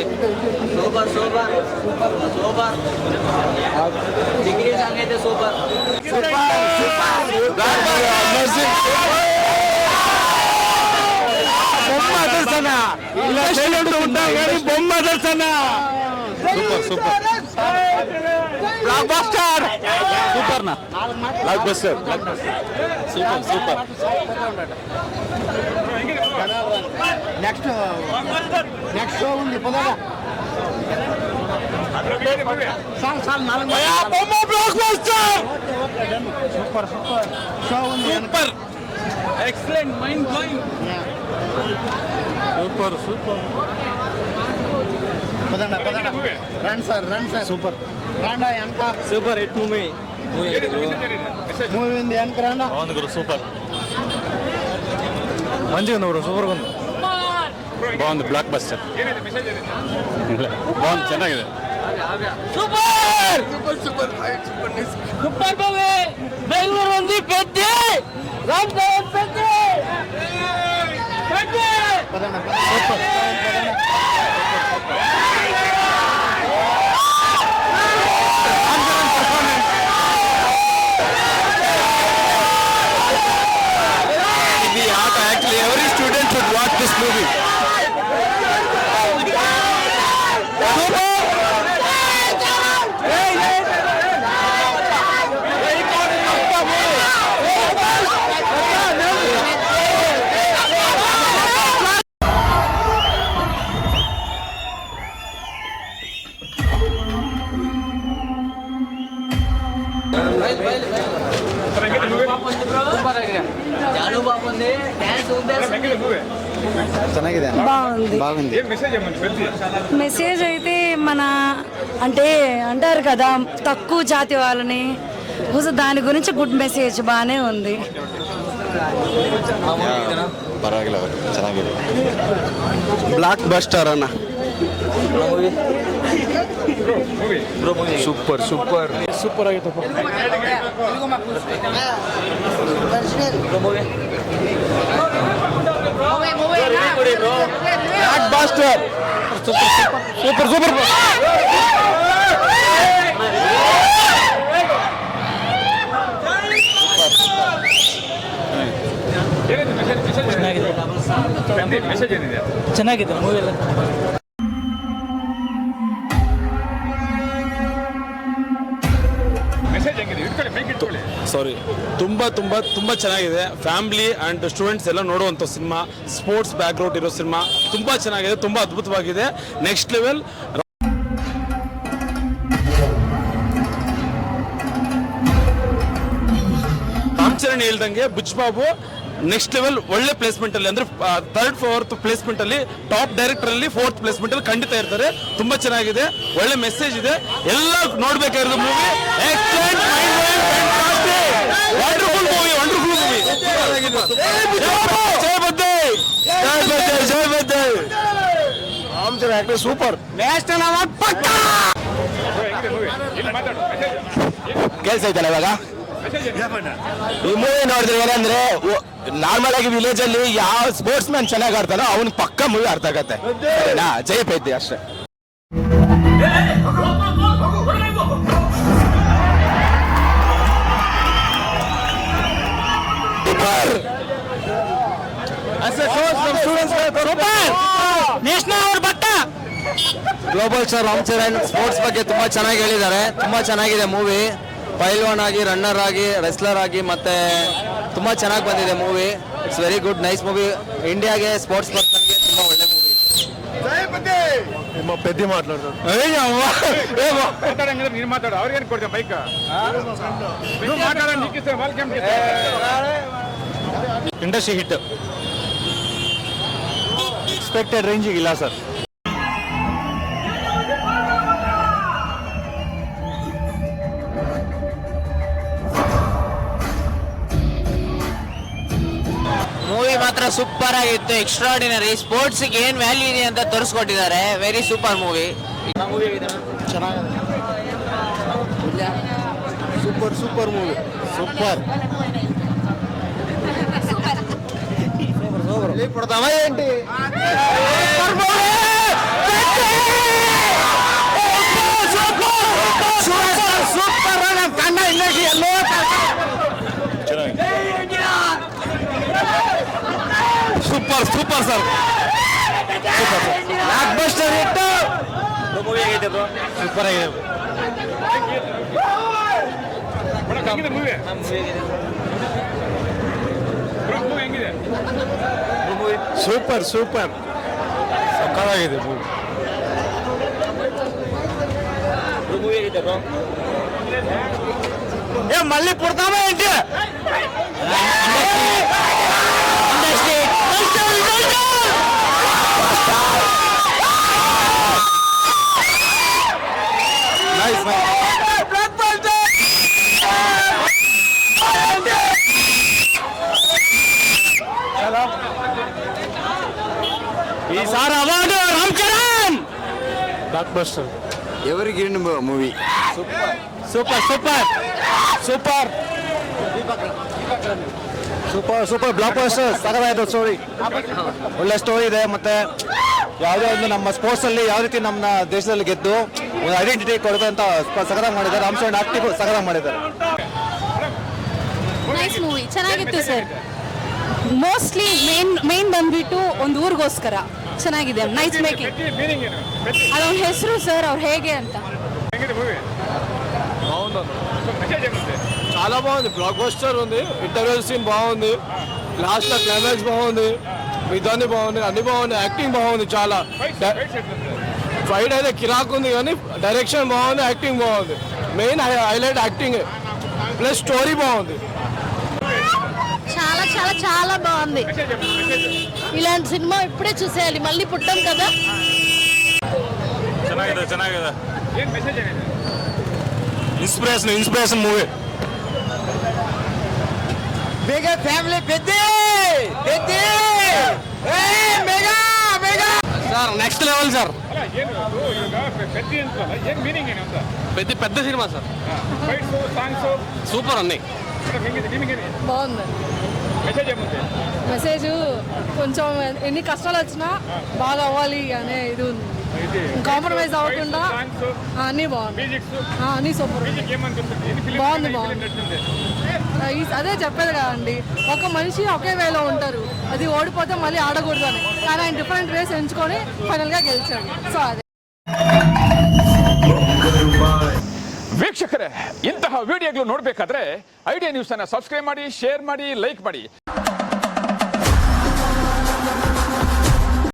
ಚೆನ್ನಾಗಿದೆ. Super super super degree ಸಾಂಗೈತೆ super ಬೊಮ್ಮ ದರ್ಶನ ಬೊಮ್ಮ ದರ್ಶನ ಸೂಪರ್ ಸೂಪರ್ ಬ್ಲಾಕ್ ಬಸ್ಟರ್ ಸೂಪರ್ನ blockbuster super super next show ఉంది పదగా సాల్ సాల్ నాలుగు బొమ్మ blockbuster super super show ఉంది super excellent mind blowing super super పదండి పదండి రన్ సార్ సూపర్ రాండా వెనక సూపర్ హిట్ మూవీ మూవీ ఉంది వెనక రాండా బాగుంది గురు సూపర్ మంచిగా ఉంది బ్రో సూపర్గా ఉంది బాగుంది బ్లాక్ బస్టర్ బాగుంది ಚೆನ್ನಾಗಿದೆ super super super super movie Bengaluru ఉంది పెద్ద రామ్ చరణ్ పెద్ద పదండి super Every student should watch this movie. ಚೆನ್ನಾಗಿದೆ బాగుంది బాగుంది మెసేజ్ అయితే మన అంటే అంటారు కదా తక్కువ జాతి వాళ్ళని దాని గురించి గుడ్ మెసేజ్ బాగానే ఉంది. ಪರವಾಗಿಲ್ಲ ಚೆನ್ನಾಗಿದೆ ಬ್ಲಾಕ್ ಬಸ್ಟರ್ ಅಣ್ಣ ಸೂಪರ್ ಸೂಪರ್ ಸೂಪರ್ ಆಗಿತ್ತು ಬ್ಲಾಕ್ ಬಸ್ಟರ್ ಸೂಪರ್ ಸೂಪರ್ ಚೆನ್ನಾಗಿದೆ ಮೂವಿ ಎಲ್ಲ. ಸಾರಿ ತುಂಬ ತುಂಬ ತುಂಬ ಚೆನ್ನಾಗಿದೆ. ಫ್ಯಾಮಿಲಿ ಆ್ಯಂಡ್ ಸ್ಟೂಡೆಂಟ್ಸ್ ಎಲ್ಲ ನೋಡುವಂಥ ಸಿನಿಮಾ, ಸ್ಪೋರ್ಟ್ಸ್ ಬ್ಯಾಕ್ಗ್ರೌಂಡ್ ಇರೋ ಸಿನಿಮಾ, ತುಂಬ ಚೆನ್ನಾಗಿದೆ, ತುಂಬ ಅದ್ಭುತವಾಗಿದೆ, ನೆಕ್ಸ್ಟ್ ಲೆವೆಲ್. ರಾಮ್ ಚರಣ್ ಹೇಳ್ದಂಗೆ ಬುಚ್ ಬಾಬು ನೆಕ್ಸ್ಟ್ ಲೆವೆಲ್ ಒಳ್ಳೆ ಪ್ಲೇಸ್ಮೆಂಟ್ ಅಲ್ಲಿ ಅಂದ್ರೆ 3rd 4th ಪ್ಲೇಸ್ಮೆಂಟ್ ಅಲ್ಲಿ ಟಾಪ್ ಡೈರೆಕ್ಟರ್ ಅಲ್ಲಿ 4th ಪ್ಲೇಸ್ಮೆಂಟ್ ಅಲ್ಲಿ ಖಂಡಿತ ಇರ್ತಾರೆ. ತುಂಬಾ ಚೆನ್ನಾಗಿದೆ, ಒಳ್ಳೆ ಮೆಸೇಜ್ ಇದೆ, ಎಲ್ಲ ನೋಡ್ಬೇಕಾಗಿರೋದು movie. Excellent wonderful movie, wonderful movie. ಜೈ ಬದ್ದೆ ಜೈ ಬದ್ದೆ ಜೈ ಬದ್ದೆ. Ram Charan actor super, national award ಪಕ್ಕ. ಕೇಳ್ತಾ ಇದ್ದಲ್ಲ ಇವಾಗ ಈ ಮೂವಿ ನೋಡಿದ್ರೆ ಏನಂದ್ರೆ ನಾರ್ಮಲ್ ಆಗಿ ವಿಲೇಜ್ ಅಲ್ಲಿ ಯಾವ ಸ್ಪೋರ್ಟ್ಸ್ ಮ್ಯಾನ್ ಚೆನ್ನಾಗಿ ಆಡ್ತಾನೋ ಅವ್ನಿಗೆ ಪಕ್ಕ ಮೂವಿ ಅರ್ಥ ಆಗತ್ತೆ. ಜಯ ಪೈದ್ಯ ಅಷ್ಟೇ. ನ್ಯಾಷನಲ್ ಅವಾರ್ಡ್ ಪಕ್ಕ. Global star Ram Charan sports ಬಗ್ಗೆ ತುಂಬಾ ಚೆನ್ನಾಗಿ ಹೇಳಿದ್ದಾರೆ. ತುಂಬಾ ಚೆನ್ನಾಗಿದೆ ಮೂವಿ. ಪೈಲ್ವಾನ್ ಆಗಿ, ರನ್ನರ್ ಆಗಿ, ರೆಸ್ಲರ್ ಆಗಿ, ಮತ್ತೆ ತುಂಬಾ ಚೆನ್ನಾಗಿ ಬಂದಿದೆ movie. It's very good, nice movie. ಇಂಡಿಯಾಗೆ ಸ್ಪೋರ್ಟ್ಸ್ ಪರ್ಸನ್ಗೆ ತುಂಬಾ ಒಳ್ಳೆ movie. Peddi industry hit expected ರೇಂಜಿಗೆ ಇಲ್ಲ ಸರ್. ಮೂವಿ ಮಾತ್ರ ಸೂಪರ್ ಆಗಿತ್ತು, ಎಕ್ಸ್ಟ್ರಾರ್ಡಿನರಿ. ಸ್ಪೋರ್ಟ್ಸ್ ಏನ್ ವ್ಯಾಲ್ಯೂ ಇದೆ ಅಂತ ತೋರಿಸ್ಕೊಟ್ಟಿದ್ದಾರೆ. Very super movie. Super super movie, super. ఏంటి super super sir blockbuster hit. Movie ಹೇಗಿದೆ ಬ್ರೋ? ಸೂಪರ್ ಆಗಿದೆ. ಸೂಪರ್ ಸೂಪರ್ ಸಕ್ಕತ್ತಾಗಿದೆ ಮೂವಿ. ಮೂವಿ ಹೇಗಿದೆ ಬ್ರೋ? మళ్ళీ పుడతామా ఏంటి? ఈసారి award Ram Charan. Blockbuster. ఎవరి గిరిన movie. Super super super super super blockbuster. ಸಗದಾಯ್ತು ಸ್ಟೋರಿ, ಒಳ್ಳೆ ಸ್ಟೋರಿ ಇದೆ. ಮತ್ತೆ ಯಾವುದೇ ಒಂದು ನಮ್ಮ ಸ್ಪೋರ್ಟ್ಸ್ ಅಲ್ಲಿ ಯಾವ ರೀತಿ ನಮ್ಮ ದೇಶದಲ್ಲಿ ಗೆದ್ದು ಒಂದು ಐಡೆಂಟಿಟಿ ಕೊಡೋದು ಅಂತ ಸಗದಾಗಿ ಮಾಡಿದ್ದಾರೆ. ರಾಮ್ ಚರಣ್ ಆಕ್ಟಿವ್ ಸಗದಾಗಿ ಮಾಡಿದ್ದಾರೆ. ನೈಸ್ ಮೂವಿ, ಚೆನ್ನಾಗಿತ್ತು ಸರ್. ಮೋಸ್ಟ್ಲಿ ಮೇನ್ ಬಂದ್ಬಿಟ್ಟು ಒಂದು ಊರಿಗೋಸ್ಕರ ಚೆನ್ನಾಗಿದೆ. Nice making. ಅದೊಂದು ಹೆಸರು ಸರ್, ಅವ್ರು ಹೇಗೆ ಅಂತ. చాలా బాగుంది. బ్లాక్ బస్టర్ ఉంది, ఇంటర్వెల్ సీన్ బాగుంది, లాస్ట్ క్లైమాక్స్ బాగుంది, మిగతాన్ని బాగుంది, అన్ని బాగుంది, యాక్టింగ్ బాగుంది. చాలా ఫైట్ అయితే కిరాక్ ఉంది కానీ డైరెక్షన్ బాగుంది, యాక్టింగ్ బాగుంది. Main highlight acting plus story బాగుంది. చాలా చాలా చాలా బాగుంది. ఇలాంటి సినిమా ఇప్పుడే చూసేయాలి, మళ్ళీ పుట్టాం కదా. ಚೆನ್ನಾಗಿದೆ ಚೆನ್ನಾಗಿದೆ. Inspiration movie. మెగా ఫ్యామిలీ పెద్ద సార్, నెక్స్ట్ లెవెల్ సార్. పెద్ద సినిమా సార్. సూపర్ అన్నీ. బాగుంది మెసేజ్. కొంచెం ఎన్ని కష్టాలు వచ్చినా బాగా అవ్వాలి అనే ఇది ఉంది. కాంప్రమైజ్ అవ్వకుండా అన్నీ బాగుంది. అన్నీ సూపర్ బాగుంది. అదే చెప్పేది కదండి, ఒక మనిషి ఒకే వేలో ఉంటారు, అది ఓడిపోతే మళ్ళీ ఆడకూడదు అని. కానీ ఆయన డిఫరెంట్ వేస్ ఎంచుకొని ఫైనల్గా గెలిచాడు. సో అదే ವೀಕ್ಷಕರೇ, ಇಂತಹ ವಿಡಿಯೋಗಳು ನೋಡಬೇಕಾದ್ರೆ ಐಡಿಯಾ ನ್ಯೂಸ್ ಅನ್ನು ಸಬ್ಸ್ಕ್ರೈಬ್ ಮಾಡಿ, ಶೇರ್ ಮಾಡಿ, ಲೈಕ್ ಮಾಡಿ.